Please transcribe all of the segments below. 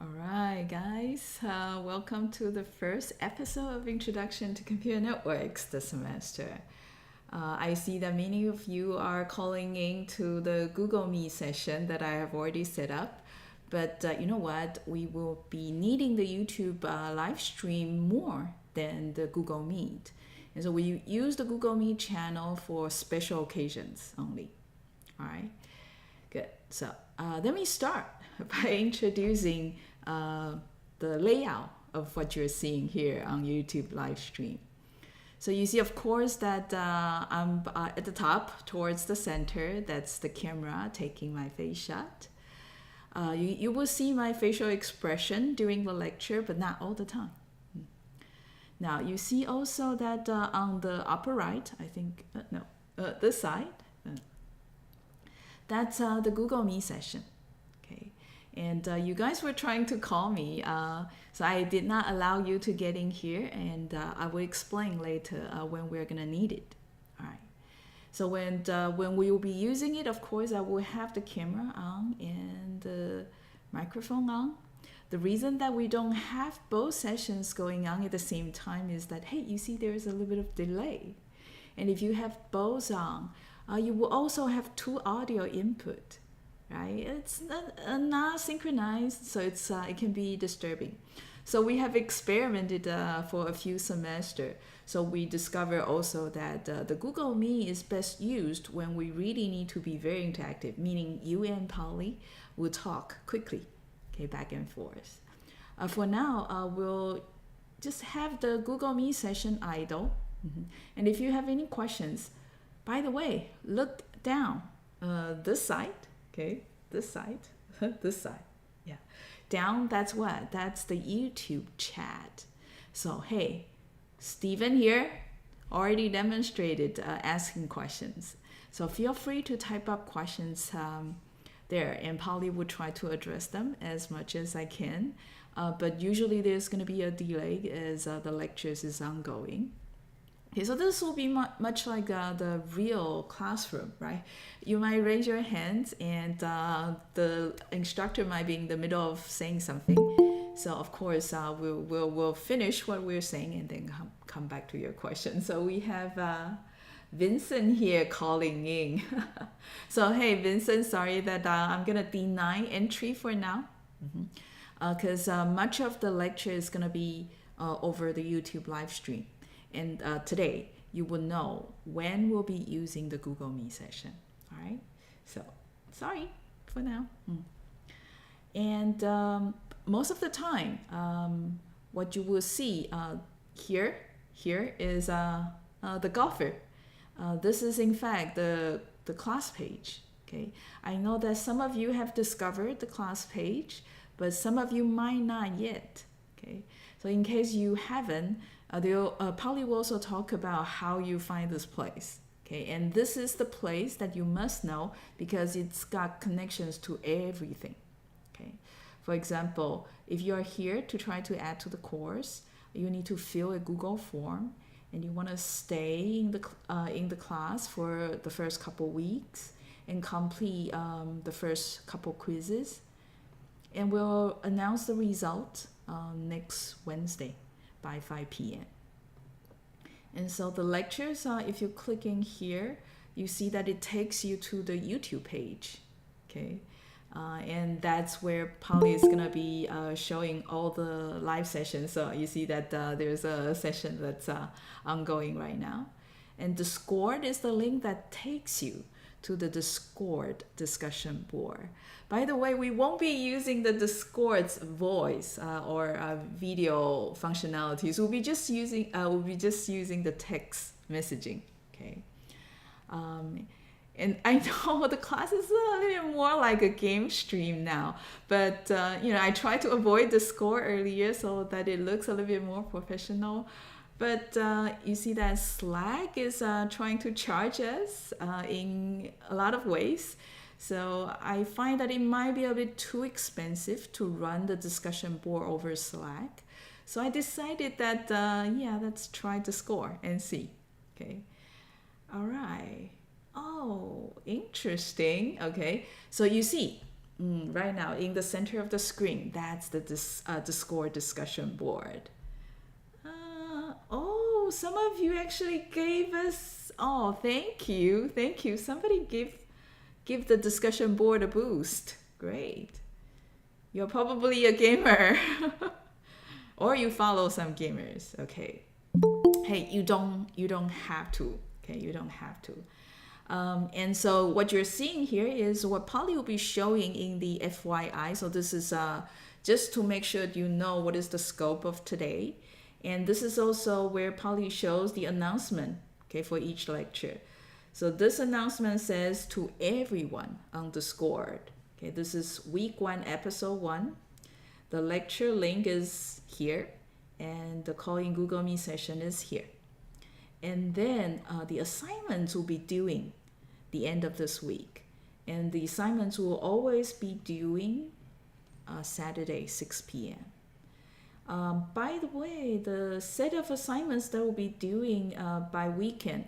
All right, guys, welcome to the first episode of Introduction to Computer Networks this semester. I see that many of you are calling in to the Google Meet session that I have already set up. But you know what? We will be needing the YouTube live stream more than the Google Meet. And so we use the Google Meet channel for special occasions only. All right, good. So let me start by introducing the layout of what you're seeing here on YouTube live stream. So you see, of course, that I'm at the top towards the center. That's the camera taking my face shot. You will see my facial expression during the lecture, but not all the time. Now, you see also that on the upper right, I think, this side, that's the Google Meet session. Okay, and you guys were trying to call me, so I did not allow you to get in here, and I will explain later when we're gonna need it. All right. So when we will be using it, of course, I will have the camera on and the microphone on. The reason that we don't have both sessions going on at the same time is that, hey, you see there's a little bit of delay. And if you have both on, you will also have two audio input, right? It's not synchronized, so it can be disturbing. So we have experimented for a few semesters. So we discover also that the Google Meet is best used when we really need to be very interactive, meaning you and Polly will talk quickly, okay, back and forth. For now, we'll just have the Google Meet session idle. And if you have any questions, by the way, look down this side, okay, this side, this side, yeah. Down, that's what? That's the YouTube chat. So, hey, Stephen here already demonstrated asking questions. So feel free to type up questions there, and Polly will try to address them as much as I can. But usually there's going to be a delay as the lectures is ongoing. Okay, so this will be much like the real classroom, right? You might raise your hands and the instructor might be in the middle of saying something. So of course, we'll finish what we're saying and then come back to your question. So we have Vincent here calling in. So hey, Vincent, sorry that I'm going to deny entry for now. Because much of the lecture is going to be over the YouTube live stream. And today, you will know when we'll be using the Google Meet session. All right? So, sorry for now. And most of the time, what you will see here is the golfer. This is, in fact, the class page. Okay? I know that some of you have discovered the class page, but some of you might not yet. Okay? So in case you haven't, Polly will also talk about how you find this place. Okay, and this is the place that you must know because it's got connections to everything. Okay, for example, if you are here to try to add to the course, you need to fill a Google form, and you want to stay in the class for the first couple weeks and complete the first couple quizzes, and we'll announce the result next Wednesday by 5 p.m. And so the lectures, if you click in here, you see that it takes you to the YouTube page, okay? And that's where Polly is gonna be showing all the live sessions. So you see that there's a session that's ongoing right now. And Discord is the link that takes you to the Discord discussion board. By the way, we won't be using the Discord's voice or video functionalities. We'll be just using the text messaging. Okay. And I know the class is a little bit more like a game stream now, but I tried to avoid Discord earlier so that it looks a little bit more professional. But you see that Slack is trying to charge us in a lot of ways. So I find that it might be a bit too expensive to run the discussion board over Slack. So I decided that, let's try Discord and see. Okay. All right. Oh, interesting. Okay. So you see, right now in the center of the screen, that's the Discord discussion board. Oh, some of you actually gave us, thank you. Somebody give the discussion board a boost. Great. You're probably a gamer. Or you follow some gamers. Okay. Hey, you don't have to. Okay, you don't have to. And so what you're seeing here is what Polly will be showing in the FYI. So this is just to make sure you know what is the scope of today. And this is also where Polly shows the announcement, okay, for each lecture. So this announcement says to everyone on Discord, okay, this is week 1, episode 1. The lecture link is here, and the calling Google Meet session is here. And then the assignments will be due the end of this week. And the assignments will always be due Saturday, 6 p.m. By the way, the set of assignments that will be due by weekend,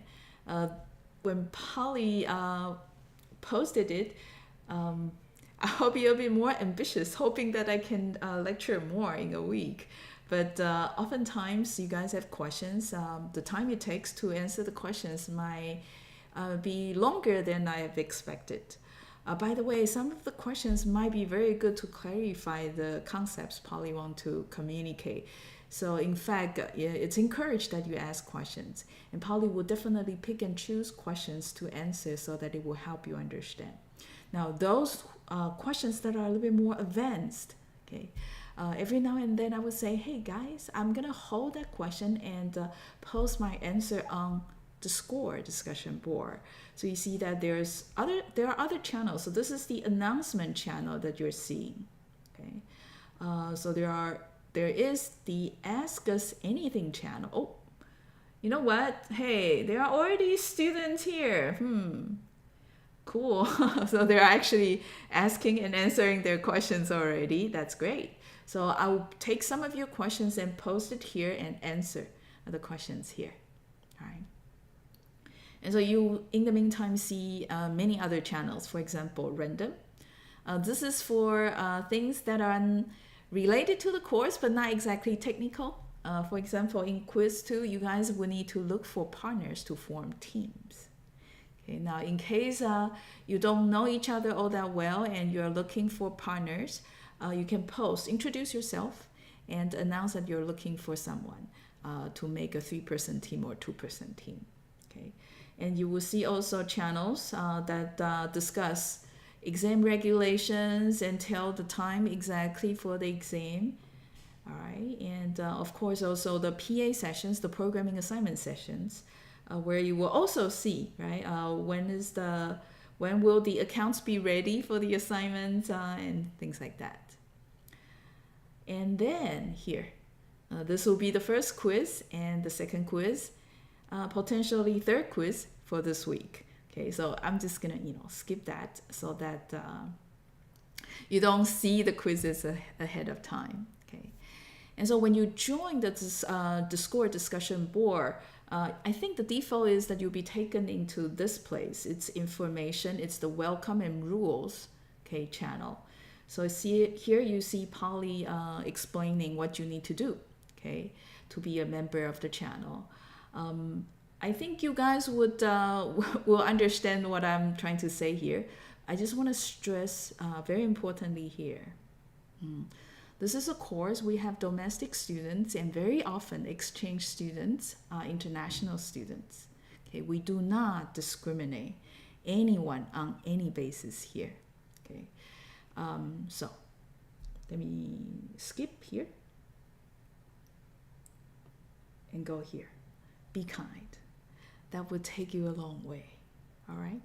when Polly posted it, I'll be a bit more ambitious, hoping that I can lecture more in a week. But oftentimes you guys have questions. The time it takes to answer the questions might be longer than I have expected. By the way, some of the questions might be very good to clarify the concepts Polly want to communicate. So in fact, it's encouraged that you ask questions. And Polly will definitely pick and choose questions to answer so that it will help you understand. Now, those questions that are a little bit more advanced, okay, every now and then I would say, hey guys, I'm going to hold that question and post my answer on the Discord discussion board. So you see that there are other channels. So this is the announcement channel that you're seeing. Okay, so there is the Ask Us Anything channel. Oh, you know what? Hey, there are already students here. Cool. So they're actually asking and answering their questions already. That's great. So I'll take some of your questions and post it here and answer the questions here. All right. And so you, in the meantime, see many other channels. For example, random. This is for things that are related to the course, but not exactly technical. For example, in quiz 2, you guys will need to look for partners to form teams. Okay, now, in case you don't know each other all that well and you're looking for partners, you can post, introduce yourself, and announce that you're looking for someone to make a 3-person team or 2-person team. Okay, and you will see also channels that discuss exam regulations and tell the time exactly for the exam. All right, and of course also the PA sessions, the programming assignment sessions, where you will also see, right, when will the accounts be ready for the assignments and things like that. And then here, this will be the first quiz and the second quiz, potentially third quiz for this week. Okay, so I'm just gonna skip that so that you don't see the quizzes ahead of time. Okay, and so when you join the Discord discussion board, I think the default is that you'll be taken into this place. It's information, it's the welcome and rules, okay, channel. So here you see Polly explaining what you need to do, okay, to be a member of the channel. I think you guys will understand what I'm trying to say here. I just want to stress very importantly here. This is a course we have domestic students and very often exchange students, international students. Okay, we do not discriminate anyone on any basis here. Okay, so let me skip here and go here. Be kind. That would take you a long way. All right.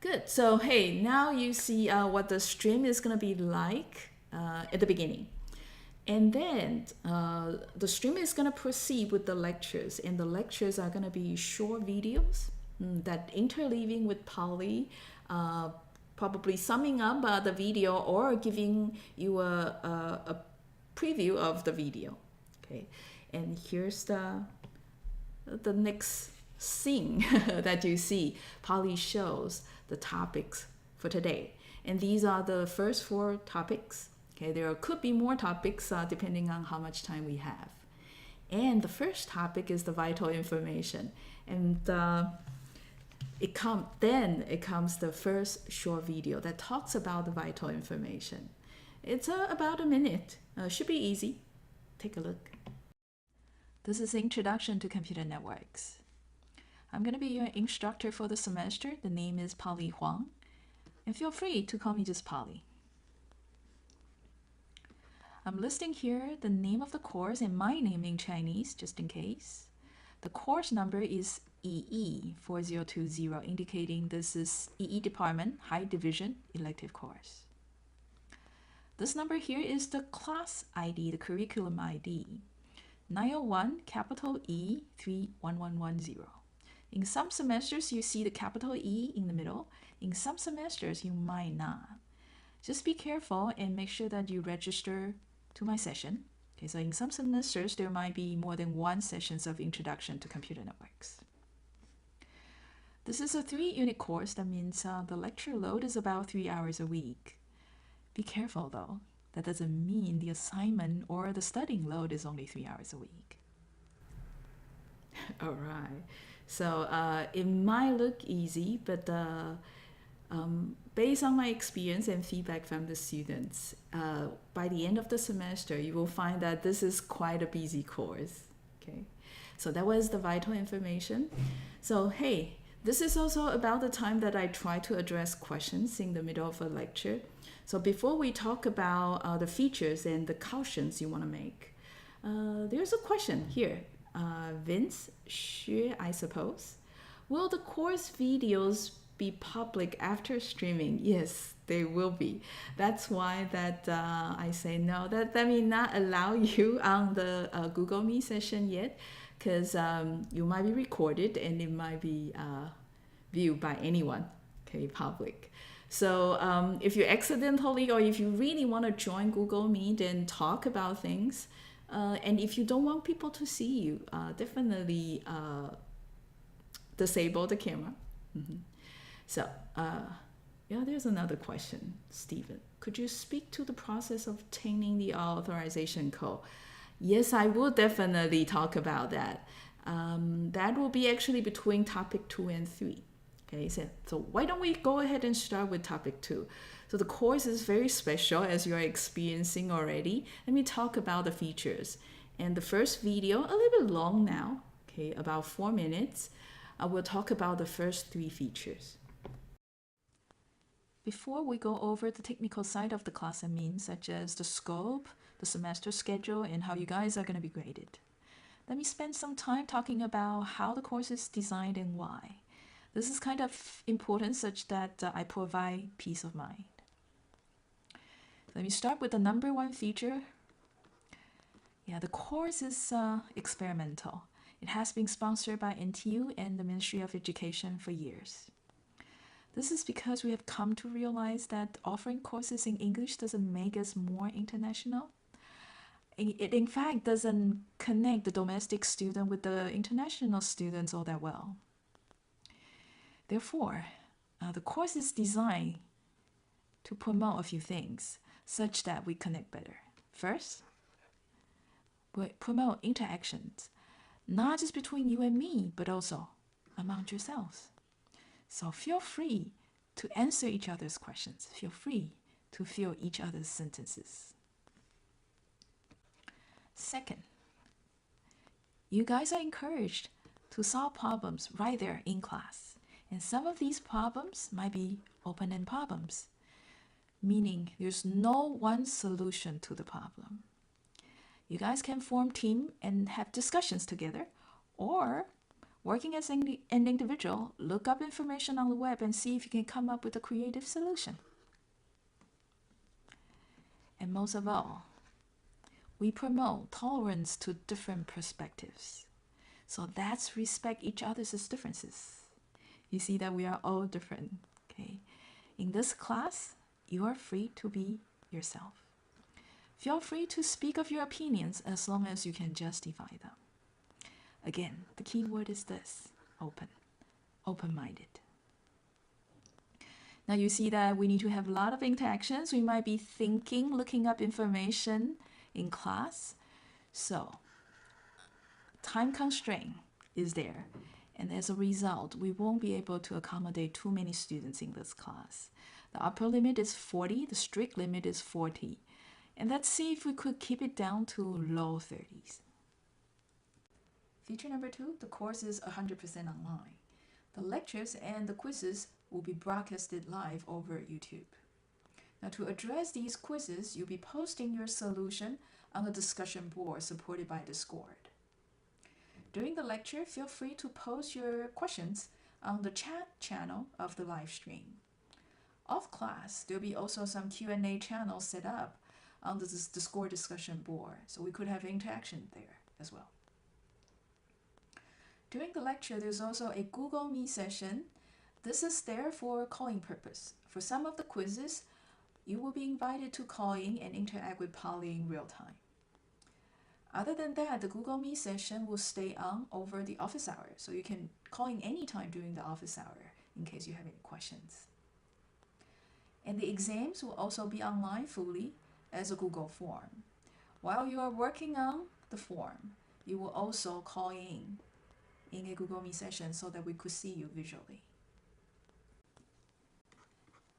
Good. So hey, now you see what the stream is gonna be like at the beginning. And then the stream is going to proceed with the lectures, and the lectures are going to be short videos that interleaving with Polly, probably summing up the video or giving you a preview of the video. Okay, and here's the next scene that you see. Polly shows the topics for today, and these are the first 4 topics. Okay, there could be more topics depending on how much time we have. And the first topic is the vital information. And it comes the first short video that talks about the vital information. It's about a minute. Should be easy. Take a look. This is Introduction to Computer Networks. I'm going to be your instructor for the semester. The name is Polly Huang. And feel free to call me just Polly. I'm listing here the name of the course and my name in Chinese, just in case. The course number is EE4020, indicating this is EE Department, High Division, elective course. This number here is the class ID, the curriculum ID, 901 capital E 31110. In some semesters, you see the capital E in the middle. In some semesters, you might not. Just be careful and make sure that you register to my session. Okay, so in some semesters, there might be more than 1 sessions of Introduction to Computer Networks. This is a 3-unit course. That means the lecture load is about 3 hours a week. Be careful though. That doesn't mean the assignment or the studying load is only 3 hours a week. All right. So it might look easy, but based on my experience and feedback from the students, by the end of the semester, you will find that this is quite a busy course. Okay, so that was the vital information. So hey, this is also about the time that I try to address questions in the middle of a lecture. So before we talk about the features and the cautions you want to make, there's a question here. Vince, Xue, I suppose. Will the course videos be public after streaming? Yes, they will be. That's why that I say no. That may not allow you on the Google Meet session yet, because you might be recorded and it might be viewed by anyone. okay, public. So if you accidentally or if you really want to join Google Meet and talk about things, and if you don't want people to see you, definitely disable the camera. So, yeah, there's another question, Stephen. Could you speak to the process of obtaining the authorization code? Yes, I will definitely talk about that. That will be actually between topic 2 and 3. Okay, so why don't we go ahead and start with topic 2? So the course is very special as you're experiencing already. Let me talk about the features. And the first video, a little bit long now, okay, about 4 minutes, I will talk about the first 3 features. Before we go over the technical side of the class admin, such as the scope, the semester schedule, and how you guys are going to be graded, let me spend some time talking about how the course is designed and why. This is kind of important such that I provide peace of mind. Let me start with the number 1 feature. Yeah, the course is experimental. It has been sponsored by NTU and the Ministry of Education for years. This is because we have come to realize that offering courses in English doesn't make us more international. It in fact doesn't connect the domestic student with the international students all that well. Therefore, the course is designed to promote a few things such that we connect better. First, we promote interactions, not just between you and me, but also among yourselves. So feel free to answer each other's questions. Feel free to fill each other's sentences. Second, you guys are encouraged to solve problems right there in class. And some of these problems might be open-end problems, meaning there's no one solution to the problem. You guys can form team and have discussions together, or working as an individual, look up information on the web and see if you can come up with a creative solution. And most of all, we promote tolerance to different perspectives. So that's respect each other's differences. You see that we are all different, okay? In this class, you are free to be yourself. Feel free to speak of your opinions as long as you can justify them. Again, the key word is this: open, open-minded. Now you see that we need to have a lot of interactions. We might be thinking, looking up information in class. So, time constraint is there. And as a result, we won't be able to accommodate too many students in this class. The upper limit is 40, the strict limit is 40. And let's see if we could keep it down to low 30s. Feature number 2, the course is 100% online. The lectures and the quizzes will be broadcasted live over YouTube. Now to address these quizzes, you'll be posting your solution on the discussion board supported by Discord. During the lecture, feel free to post your questions on the chat channel of the live stream. Off class, there'll be also some Q&A channels set up on the Discord discussion board, so we could have interaction there as well. During the lecture, there's also a Google Meet session. This is there for calling purpose. For some of the quizzes, you will be invited to call in and interact with Polly in real time. Other than that, the Google Meet session will stay on over the office hour, so you can call in anytime during the office hour in case you have any questions. And the exams will also be online fully as a Google form. While you are working on the form, you will also call in a Google Meet session so that we could see you visually.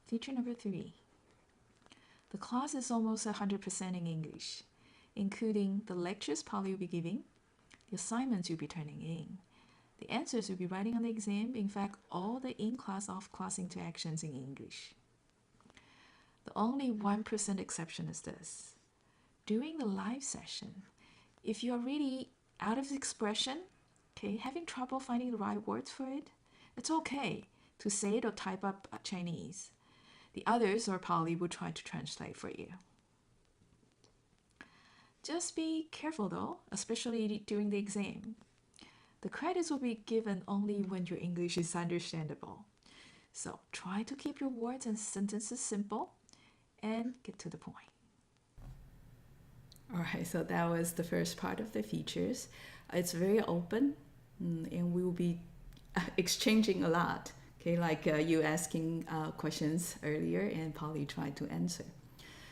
Feature number 3. The class is almost 100% in English, including the lectures Polly will be giving, the assignments you'll be turning in, the answers you'll be writing on the exam, in fact, all the in-class, off-class interactions in English. The only 1% exception is this. During the live session, if you're really out of expression, okay, having trouble finding the right words for it, it's okay to say it or type up Chinese. The others or Polly will try to translate for you. Just be careful though, especially during the exam. The credits will be given only when your English is understandable. So try to keep your words and sentences simple and get to the point. All right, so that was the first part of the features. It's very open, and we will be exchanging a lot. Okay, like you asking questions earlier, and Polly tried to answer.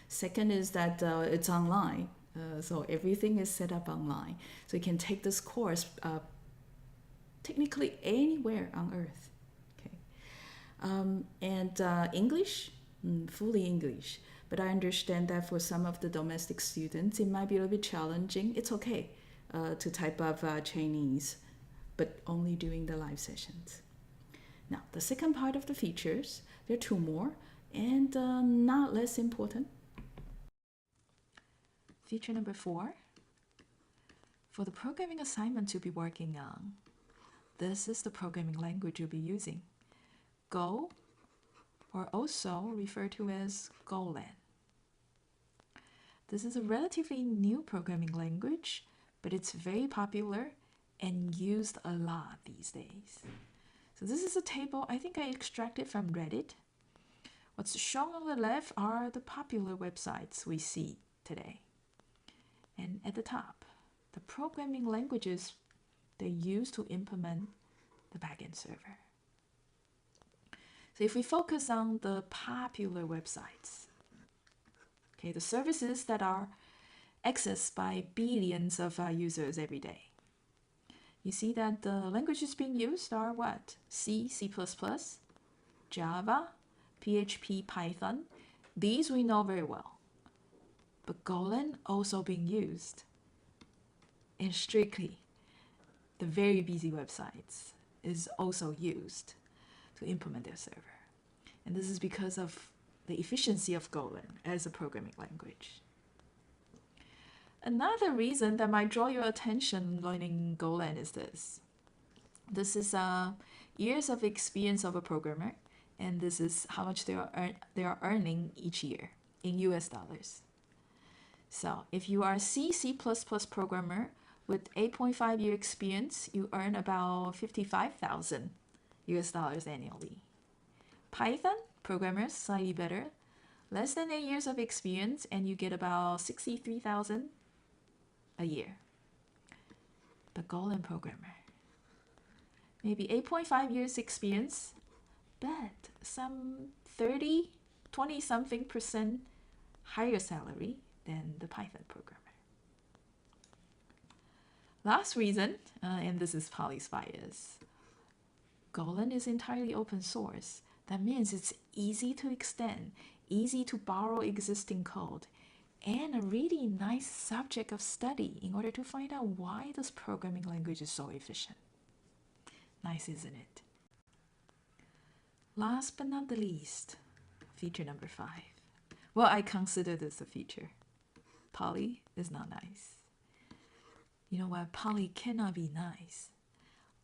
Second is that it's online, so everything is set up online. So you can take this course technically anywhere on Earth. Okay, and English, fully English. But I understand that for some of the domestic students, it might be a little bit challenging. It's okay to type of Chinese, but only during the live sessions. Now, the second part of the features, there are two more, and not less important. Feature number 4. For the programming assignment you'll be working on, this is the programming language you'll be using. Go, or also referred to as Golang. This is a relatively new programming language, but it's very popular and used a lot these days. So this is a table I think I extracted from Reddit. What's shown on the left are the popular websites we see today. And at the top, the programming languages they use to implement the backend server. So if we focus on the popular websites, okay, the services that are accessed by billions of users every day, you see that the languages being used are what? C, C++, Java, PHP, Python. These we know very well. But Golang also being used. And strictly, the very busy websites is also used to implement their server. And this is because of the efficiency of Golang as a programming language. Another reason that might draw your attention learning Golang is this. This is years of experience of a programmer, and this is how much they are earning each year in US dollars. So if you are a C, C++ programmer with 8.5 year experience, you earn about 55,000 US dollars annually. Python programmers, slightly better, less than 8 years of experience, and you get about 63,000 a year. The Golang programmer, maybe 8.5 years experience, but some 20-something% higher salary than the Python programmer. Last reason, and this is Polly's bias, Golang is entirely open source. That means it's easy to extend, easy to borrow existing code, and a really nice subject of study in order to find out why this programming language is so efficient. Nice, isn't it? Last but not the least, feature number 5. Well, I consider this a feature. Polly is not nice. You know what? Polly cannot be nice.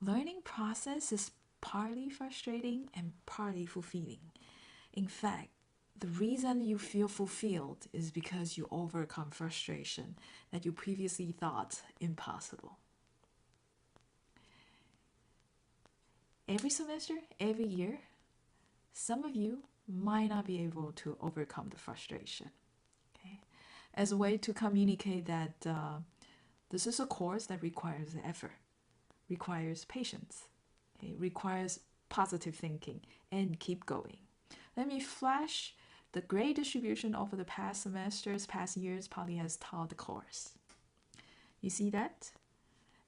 Learning process is partly frustrating and partly fulfilling. In fact, the reason you feel fulfilled is because you overcome frustration that you previously thought impossible. Every semester, every year, some of you might not be able to overcome the frustration. Okay? As a way to communicate that this is a course that requires effort, requires patience, okay? Requires positive thinking, and keep going. Let me flash the grade distribution over the past semesters, past years Polly has taught the course. You see that?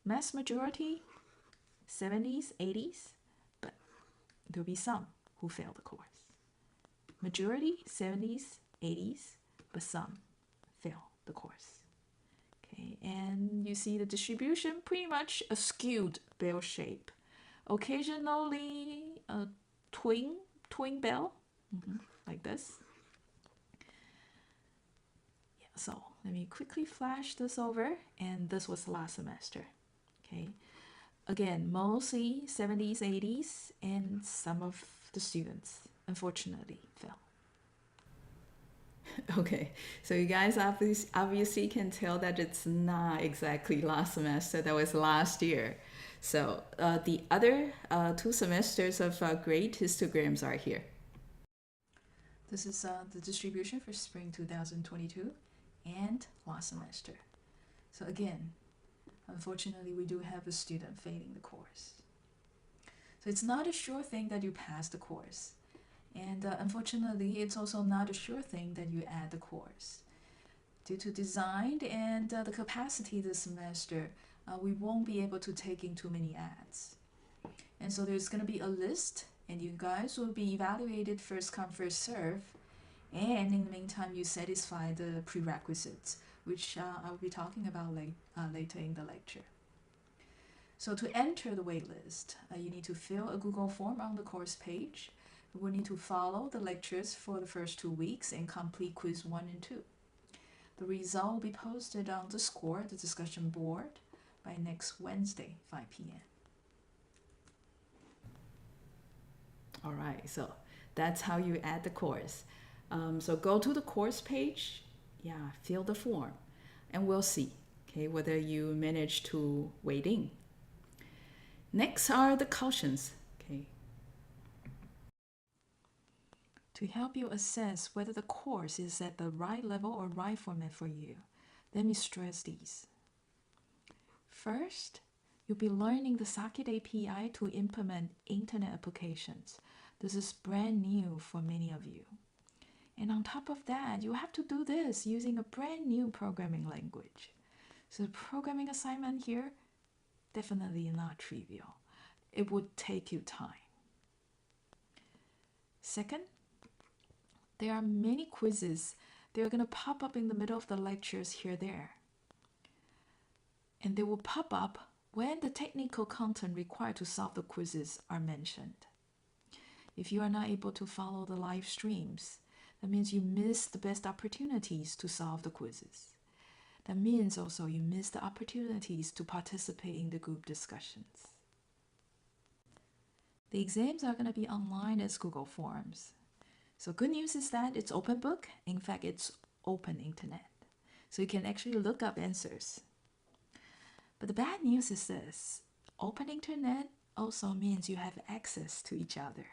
Mass majority, 70s, 80s, but there'll be some who fail the course. Majority, 70s, 80s, but some fail the course. Okay, and you see the distribution pretty much a skewed bell shape. Occasionally a twin bell, like this. Yeah, so let me quickly flash this over, and this was last semester. Okay, again, mostly 70s, 80s, and some of the students unfortunately fail. Okay, so you guys obviously can tell that it's not exactly last semester, that was last year. So the other 2 semesters of great histograms are here. This is the distribution for spring 2022 and last semester. So again, unfortunately, we do have a student failing the course. So it's not a sure thing that you pass the course. And unfortunately, it's also not a sure thing that you add the course. Due to design and the capacity this semester, we won't be able to take in too many ads. And so there's going to be a list, and you guys will be evaluated first come, first serve. And in the meantime, you satisfy the prerequisites, which I'll be talking about later in the lecture. So to enter the waitlist, you need to fill a Google form on the course page. You will need to follow the lectures for the first 2 weeks and complete quiz 1 and 2. The result will be posted on the score, the discussion board, by next Wednesday, 5 p.m. All right, so that's how you add the course. So go to the course page, fill the form, and we'll see, whether you manage to wait in. Next are the cautions, To help you assess whether the course is at the right level or right format for you, let me stress these. First, you'll be learning the Socket API to implement internet applications. This is brand new for many of you. And on top of that, you have to do this using a brand new programming language. So the programming assignment here, definitely not trivial. It would take you time. Second, there are many quizzes. They're going to pop up in the middle of the lectures here there. And they will pop up when the technical content required to solve the quizzes are mentioned. If you are not able to follow the live streams, that means you miss the best opportunities to solve the quizzes. That means also you miss the opportunities to participate in the group discussions. The exams are going to be online as Google Forms. So good news is that it's open book. In fact, it's open internet. So you can actually look up answers. But the bad news is this. Open internet also means you have access to each other.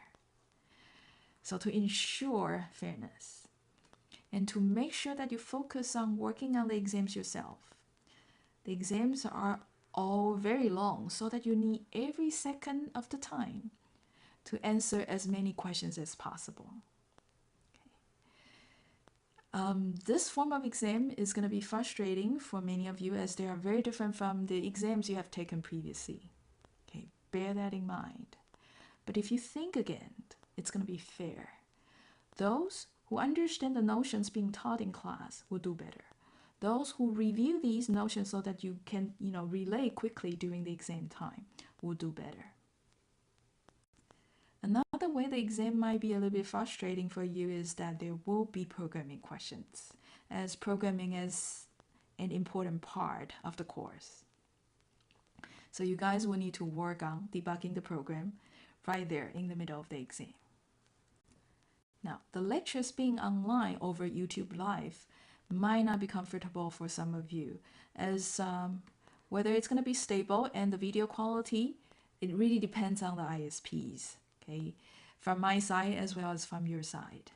So to ensure fairness and to make sure that you focus on working on the exams yourself, the exams are all very long so that you need every second of the time to answer as many questions as possible. This form of exam is going to be frustrating for many of you as they are very different from the exams you have taken previously. Bear that in mind. But if you think again, it's going to be fair. Those who understand the notions being taught in class will do better. Those who review these notions so that you can, relay quickly during the exam time will do better. Another way the exam might be a little bit frustrating for you is that there will be programming questions, as programming is an important part of the course. So you guys will need to work on debugging the program right there in the middle of the exam. Now, the lectures being online over YouTube Live might not be comfortable for some of you, as whether it's going to be stable and the video quality, it really depends on the ISPs. From my side as well as from your side.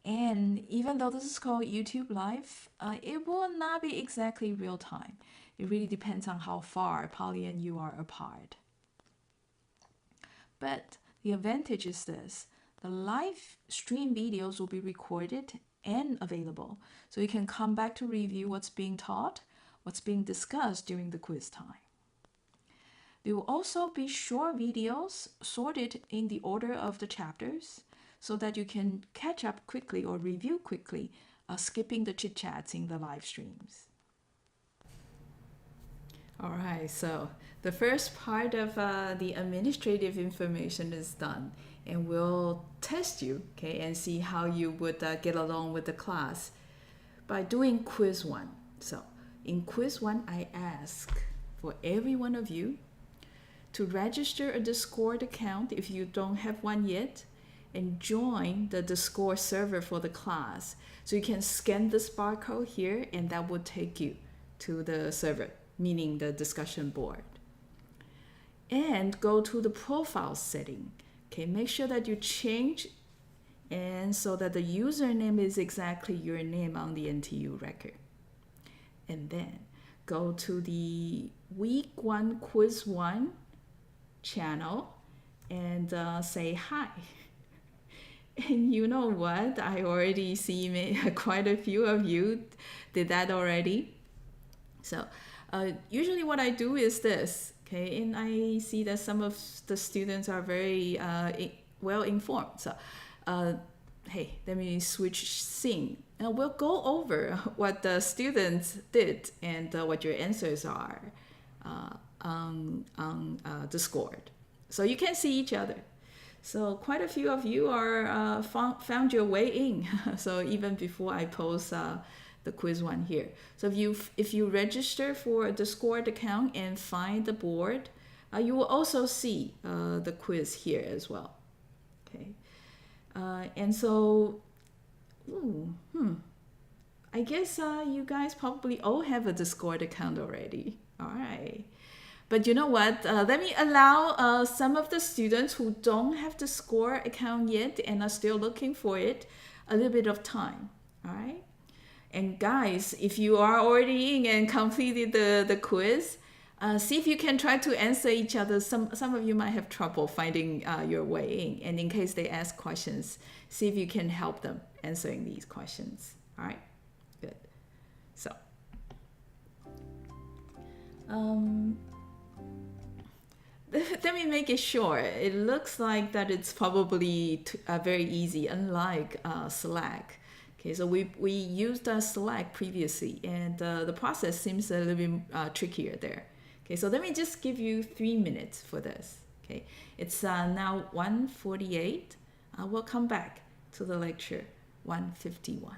And even though this is called YouTube Live, it will not be exactly real time. It really depends on how far Polly and you are apart. But the advantage is this. The live stream videos will be recorded and available, so you can come back to review what's being taught, what's being discussed during the quiz time. There will also be short videos sorted in the order of the chapters so that you can catch up quickly or review quickly, skipping the chit-chats in the live streams. All right, so the first part of the administrative information is done, and we'll test you, and see how you would get along with the class by doing quiz 1. So in quiz 1, I ask for every one of you to register a Discord account if you don't have one yet, and join the Discord server for the class. So you can scan this barcode here, and that will take you to the server, meaning the discussion board. and go to the profile setting. Okay, make sure that you change and so that the username is exactly your name on the NTU record. And then go to the week 1 quiz 1 channel and say hi. And you know what? I already see quite a few of you did that already. So usually what I do is this, okay, and I see that some of the students are very well informed. So hey, let me switch scene. And we'll go over what the students did and what your answers are on Discord. So you can see each other. So quite a few of you are found your way in. So even before I post the quiz 1 here. So if you register for a Discord account and find the board, you will also see the quiz here as well. Okay. And so, I guess you guys probably all have a Discord account already. All right. But you know what? Let me allow some of the students who don't have the Score account yet and are still looking for it a little bit of time. All right. And guys, if you are already in and completed the quiz, see if you can try to answer each other. Some of you might have trouble finding your way in. And in case they ask questions, see if you can help them answering these questions. All right, good. So, let me make it short. It looks like that it's probably very easy, unlike Slack. Okay, so we used Slack previously, and the process seems a little bit trickier there. Okay, so let me just give you 3 minutes for this. Okay, it's now 1:48. We'll come back to the lecture 1:51.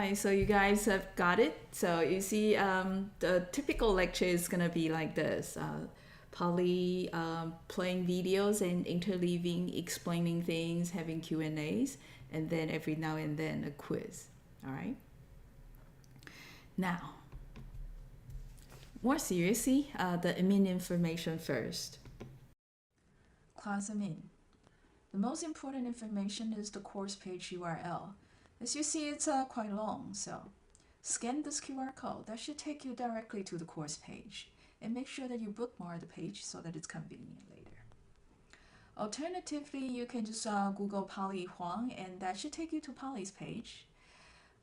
right, so you guys have got it. So you see, the typical lecture is gonna be like this. Polly playing videos and interleaving, explaining things, having Q&As, and then every now and then a quiz. All right. Now, more seriously, the admin information first. Class admin. The most important information is the course page URL. As you see, it's quite long, so scan this QR code. That should take you directly to the course page. And make sure that you bookmark the page so that it's convenient later. Alternatively, you can just Google Polly Huang, and that should take you to Polly's page.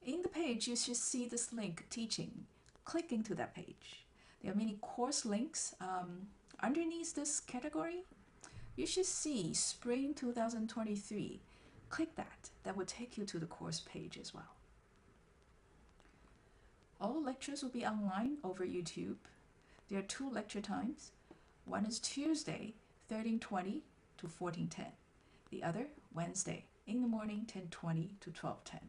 In the page, you should see this link, teaching. Click into that page. There are many course links. Underneath this category, you should see Spring 2023. Click that. That will take you to the course page as well. All lectures will be online over YouTube. There are 2 lecture times. One is Tuesday, 13:20 to 14:10. The other, Wednesday, in the morning, 10:20 to 12:10.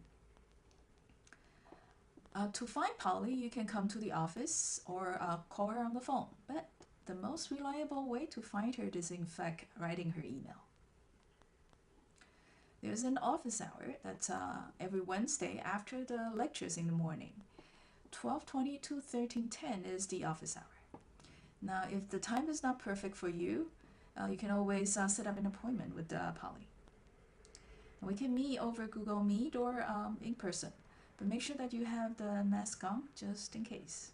To find Polly, you can come to the office or call her on the phone. But the most reliable way to find her is, in fact, writing her email. There's an office hour that's every Wednesday after the lectures in the morning. 12:20 to 13:10 is the office hour. Now, if the time is not perfect for you, you can always set up an appointment with Polly. We can meet over Google Meet or in person, but make sure that you have the mask on just in case.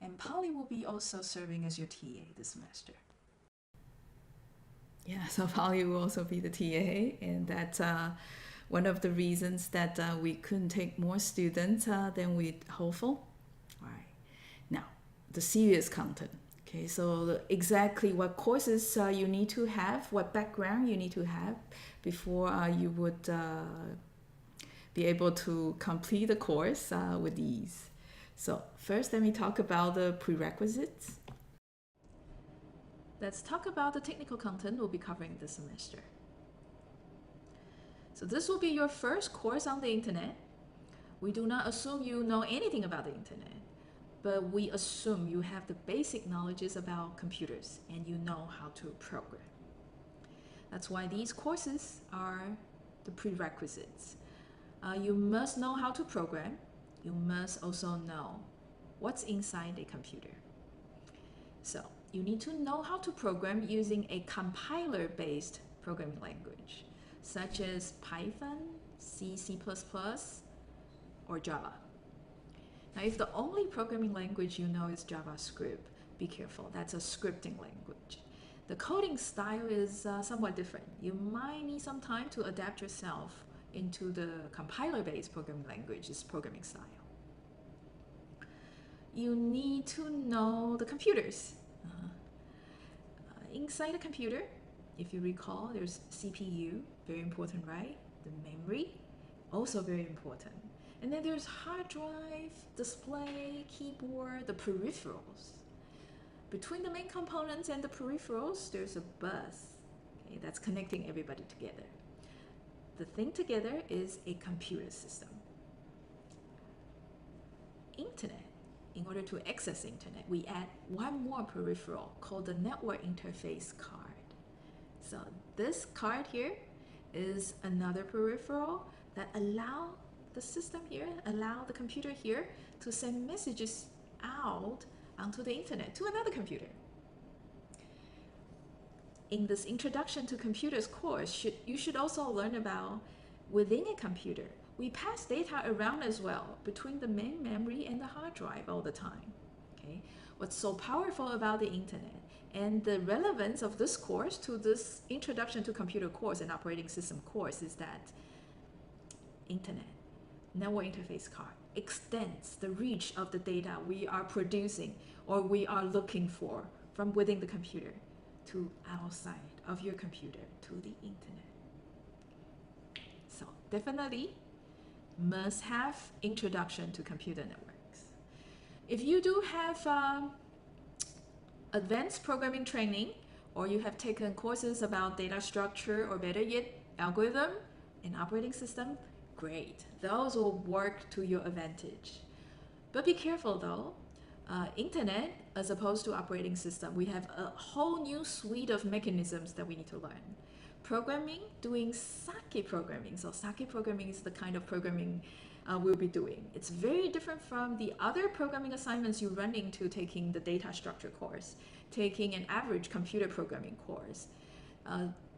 And Polly will be also serving as your TA this semester. Yeah, so Polly will also be the TA, and that's one of the reasons that we couldn't take more students than we hopeful. All right, now the serious content. Okay, so exactly what courses you need to have, what background you need to have before you would be able to complete the course with ease. So first, let me talk about the prerequisites. Let's talk about the technical content we'll be covering this semester. So this will be your first course on the internet. We do not assume you know anything about the internet, but we assume you have the basic knowledges about computers and you know how to program. That's why these courses are the prerequisites. You must know how to program. You must also know what's inside a computer. So you need to know how to program using a compiler-based programming language, such as Python, C, C++, or Java. Now, if the only programming language you know is JavaScript, be careful. That's a scripting language. The coding style is somewhat different. You might need some time to adapt yourself into the compiler-based programming language's programming style. You need to know the computers. Inside a computer, if you recall, there's CPU, very important, right? The memory, also very important. And then there's hard drive, display, keyboard, the peripherals. Between the main components and the peripherals, there's a bus, okay, that's connecting everybody together. The thing together is a computer system. Internet. In order to access the internet, we add one more peripheral called the network interface card. So this card here is another peripheral that allow the system here, allow the computer here to send messages out onto the internet to another computer. In this Introduction to Computers course, you should also learn about within a computer. We pass data around as well between the main memory and the hard drive all the time. Okay? What's so powerful about the internet and the relevance of this course to this Introduction to Computer course and Operating System course is that internet, network interface card, extends the reach of the data we are producing or we are looking for from within the computer to outside of your computer to the internet. So definitely must have Introduction to Computer Networks. If you do have advanced programming training, or you have taken courses about data structure, or better yet, algorithm and operating system, great. Those will work to your advantage. But be careful though. Internet, as opposed to operating system, we have a whole new suite of mechanisms that we need to learn. Programming, doing Sake programming. So Sake programming is the kind of programming we'll be doing. It's very different from the other programming assignments you run into taking the data structure course, taking an average computer programming course,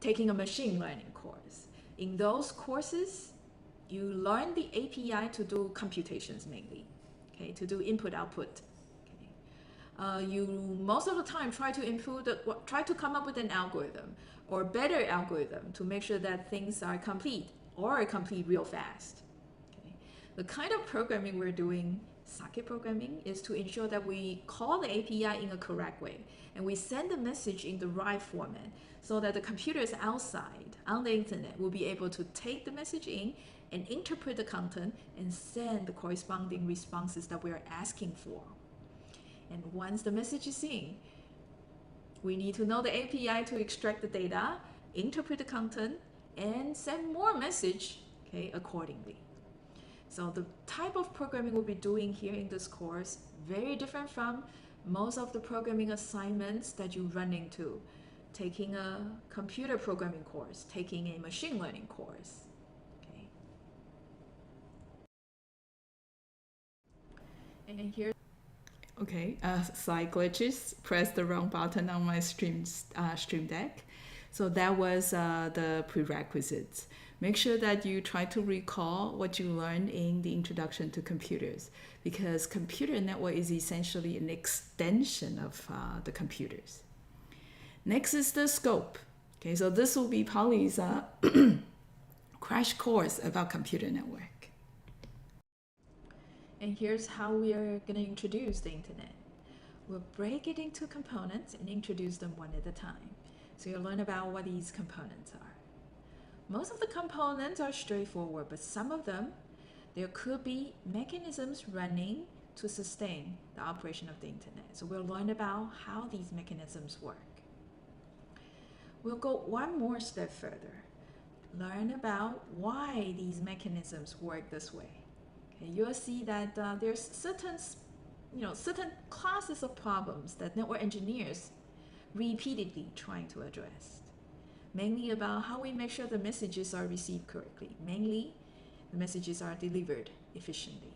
taking a machine learning course. In those courses, you learn the API to do computations mainly, okay, to do input-output. You most of the time try to come up with an algorithm or better algorithm to make sure that things are complete or complete real fast. Okay. The kind of programming we're doing, Sake programming, is to ensure that we call the API in a correct way and we send the message in the right format so that the computers outside on the internet will be able to take the message in and interpret the content and send the corresponding responses that we're asking for. And once the message is in, we need to know the API to extract the data, interpret the content, and send more message, okay, accordingly. So the type of programming we'll be doing here in this course, very different from most of the programming assignments that you run into. Taking a computer programming course, taking a machine learning course. Okay. And here. Okay, slight glitches, pressed the wrong button on my stream deck. So that was the prerequisites. Make sure that you try to recall what you learned in the introduction to computers, because computer network is essentially an extension of the computers. Next is the scope. Okay, so this will be Polly's crash course about computer network. And here's how we are going to introduce the internet. We'll break it into components and introduce them one at a time. So you'll learn about what these components are. Most of the components are straightforward, but some of them, there could be mechanisms running to sustain the operation of the internet. So we'll learn about how these mechanisms work. We'll go one more step further. Learn about why these mechanisms work this way. Okay, you'll see that there's certain classes of problems that network engineers repeatedly trying to address. Mainly about how we make sure the messages are received correctly. Mainly, the messages are delivered efficiently.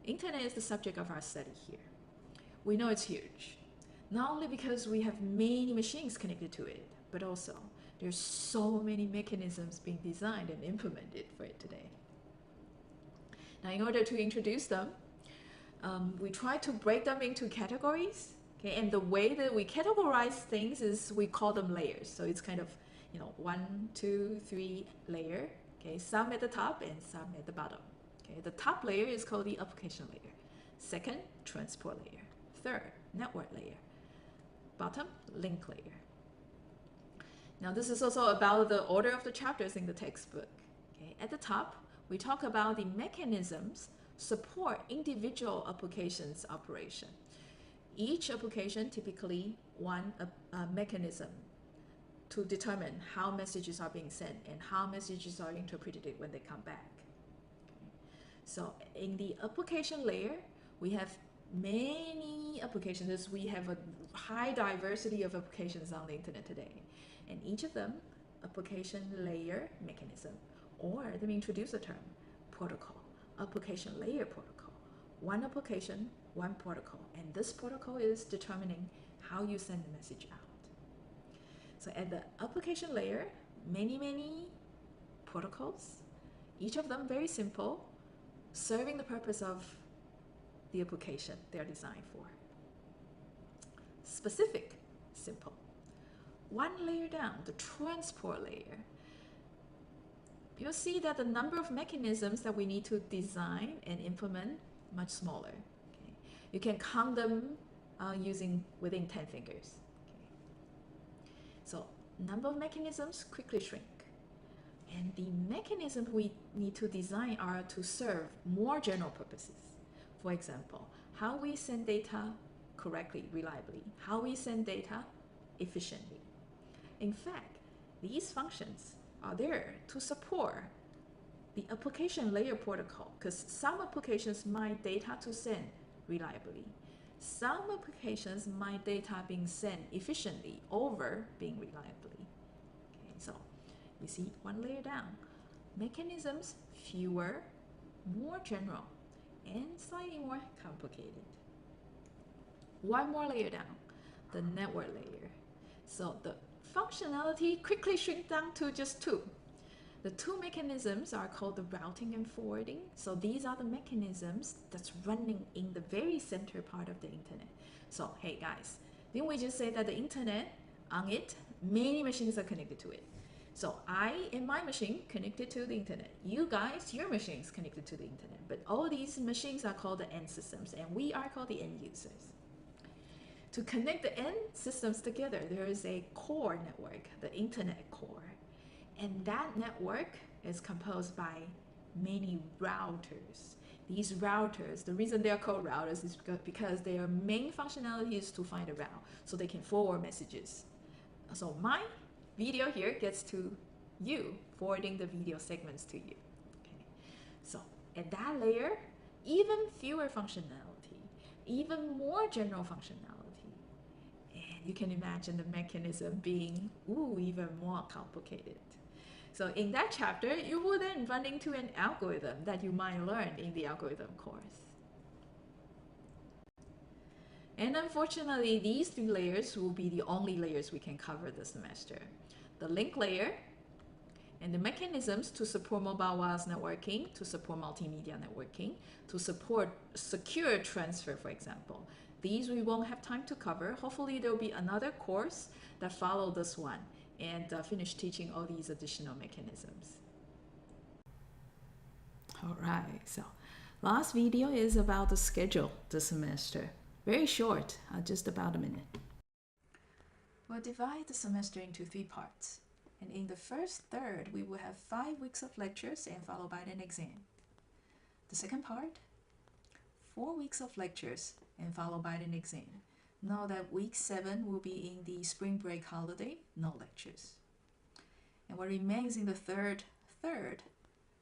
Internet is the subject of our study here. We know it's huge. Not only because we have many machines connected to it, but also there's so many mechanisms being designed and implemented for it today. Now, in order to introduce them, we try to break them into categories. Okay, and the way that we categorize things is we call them layers. So it's kind of, 1, 2, 3 layer. Okay, some at the top and some at the bottom. Okay, the top layer is called the application layer. Second, transport layer. Third, network layer. Bottom, link layer. Now, this is also about the order of the chapters in the textbook. Okay, at the top, we talk about the mechanisms support individual applications operation. Each application typically one mechanism to determine how messages are being sent and how messages are interpreted when they come back. Okay. So in the application layer, we have many applications. We have a high diversity of applications on the internet today. And each of them, application layer mechanism, or let me introduce the term, protocol, application layer protocol. One application, one protocol, and this protocol is determining how you send the message out. So at the application layer, many protocols, each of them very simple, serving the purpose of the application they're designed for. Specific, simple. One layer down, the transport layer, you'll see that the number of mechanisms that we need to design and implement much smaller. Okay. You can count them within 10 fingers. Okay. So number of mechanisms quickly shrink. And the mechanisms we need to design are to serve more general purposes. For example, how we send data correctly, reliably, how we send data efficiently. In fact, these functions are there to support the application layer protocol, because some applications might data to send reliably. Some applications might data being sent efficiently over being reliably. Okay, so you see one layer down. Mechanisms, fewer, more general, and slightly more complicated. One more layer down, the network layer. So the functionality quickly shrink down to just two. The two mechanisms are called the routing and forwarding. So these are the mechanisms that's running in the very center part of the internet. So hey guys, didn't we just say that the internet, on it, many machines are connected to it? So I and my machine connected to the internet. You guys, your machines connected to the internet. But all these machines are called the end systems, and we are called the end users. To connect the end systems together, there is a core network, the internet core. And that network is composed by many routers. These routers, the reason they're called routers is because their main functionality is to find a route, so they can forward messages. So my video here gets to you, forwarding the video segments to you. Okay. So at that layer, even fewer functionality, even more general functionality. And you can imagine the mechanism being even more complicated. So in that chapter, you will then run into an algorithm that you might learn in the algorithm course. And unfortunately, these three layers will be the only layers we can cover this semester. The link layer and the mechanisms to support mobile wireless networking, to support multimedia networking, to support secure transfer, for example. These we won't have time to cover. Hopefully there will be another course that follow this one and finish teaching all these additional mechanisms. All right, so last video is about the schedule this semester. Very short, just about a minute. We'll divide the semester into 3 parts. And in the first third, we will have 5 weeks of lectures and followed by an exam. The second part, 4 weeks of lectures and followed by an exam. Know that week 7 will be in the spring break holiday, no lectures. And what remains in the third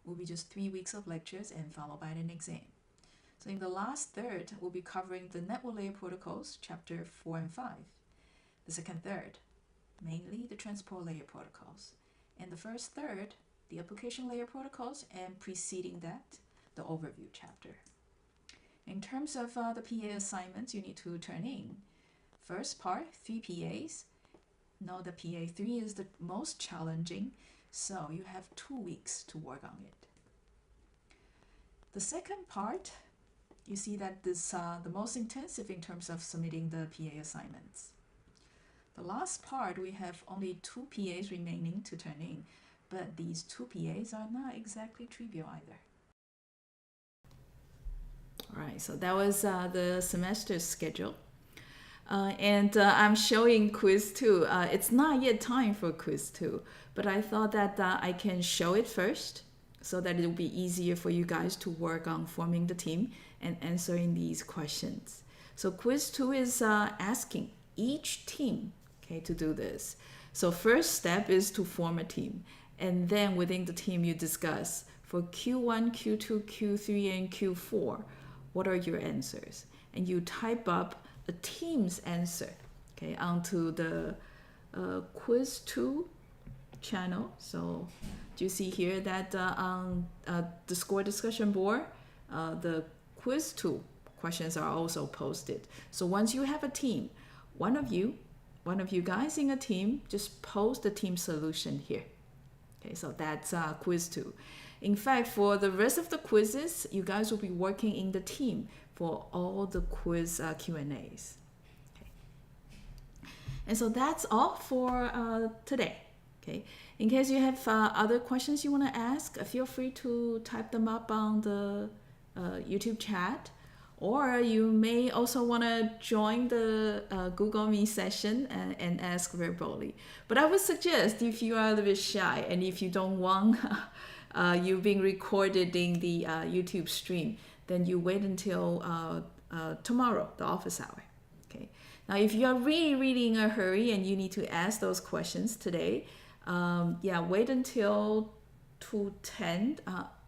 will be just 3 weeks of lectures and followed by an exam. So in the last third, we'll be covering the network layer protocols, chapter 4 and 5. The second third, mainly the transport layer protocols. And the first third, the application layer protocols, and preceding that, the overview chapter. In terms of the PA assignments you need to turn in, first part, 3 PAs. Know the PA 3 is the most challenging, so you have 2 weeks to work on it. The second part, you see that this the most intensive in terms of submitting the PA assignments. The last part, we have only 2 PAs remaining to turn in, but these 2 PAs are not exactly trivial either. All right, so that was the semester schedule. I'm showing quiz 2. It's not yet time for quiz 2, but I thought that I can show it first so that it will be easier for you guys to work on forming the team and answering these questions. So quiz 2 is asking each team, okay, to do this. So first step is to form a team, and then within the team you discuss for Q1, Q2, Q3, and Q4, what are your answers? And you type up a team's answer, okay, onto the quiz 2 channel. So do you see here that on the score discussion board, the quiz 2 questions are also posted. So once you have a team, one of you guys in a team, just post the team solution here. Okay, so that's quiz 2. In fact, for the rest of the quizzes, you guys will be working in the team for all the quiz Q&As. Okay. And so that's all for today. Okay. In case you have other questions you want to ask, feel free to type them up on the YouTube chat. Or you may also want to join the Google Meet session and ask verbally. But I would suggest, if you are a little bit shy and if you don't want you being recorded in the YouTube stream, then you wait until tomorrow, the office hour. Okay. Now, if you are really in a hurry and you need to ask those questions today, Yeah, wait until 2:10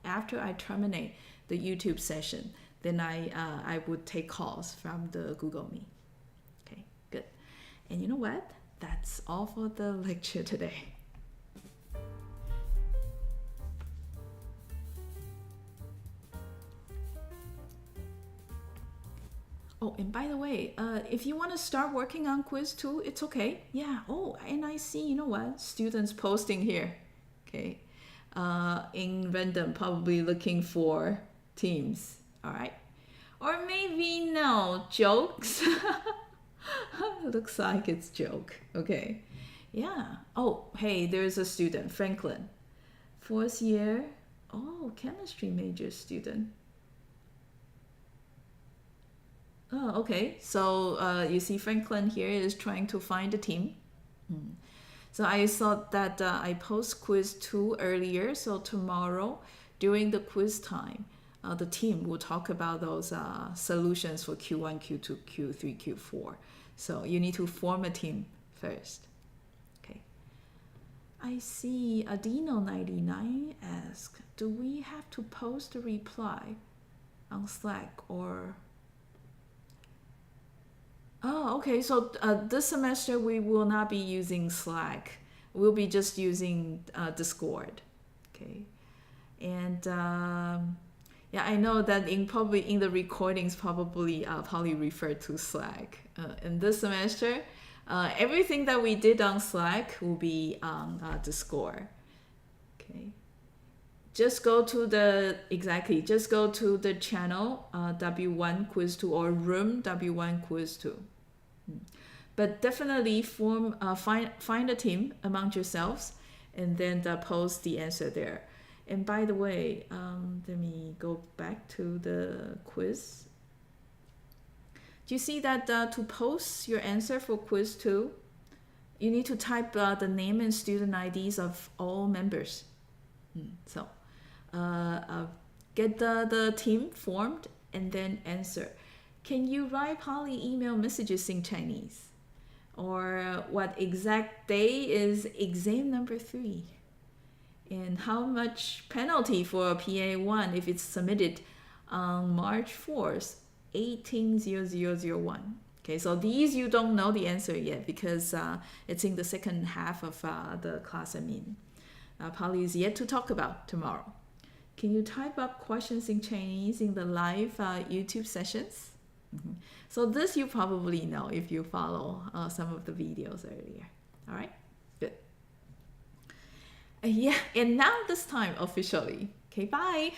after I terminate the YouTube session. Then I would take calls from the Google Meet. Okay, good. And you know what? That's all for the lecture today. Oh, and by the way, if you want to start working on quiz 2, it's okay. Yeah. Oh, and I see, you know what? Students posting here. Okay. In random, probably looking for teams. All right. Or maybe no, jokes. Looks like it's joke. Okay. Yeah. Oh, hey, there's a student, Franklin. 4th year. Oh, chemistry major student. Oh, okay. So you see Franklin here is trying to find a team. So I thought that I post quiz 2 earlier. So tomorrow during the quiz time, the team will talk about those solutions for Q1, Q2, Q3, Q4. So you need to form a team first. Okay. I see Adino99 asks, do we have to post a reply on Slack or... Oh, okay. So this semester we will not be using Slack. We'll be just using Discord. Okay. And yeah, I know that probably in the recordings probably referred to Slack. In this semester, everything that we did on Slack will be on Discord. Okay. Just go to the channel W1 Quiz 2 or room W1 Quiz 2. But definitely find a team among yourselves and then post the answer there. And by the way, let me go back to the quiz. Do you see that to post your answer for quiz 2, you need to type the name and student IDs of all members. So get the team formed and then answer. Can you write poly email messages in Chinese? Or what exact day is exam number 3? And how much penalty for PA1 if it's submitted on March 4th, 180001? Okay, so these you don't know the answer yet because it's in the second half of the class admin. Poly is yet to talk about tomorrow. Can you type up questions in Chinese in the live YouTube sessions? So this you probably know if you follow some of the videos earlier. All right, good. Yeah, and now this time officially. Okay, bye.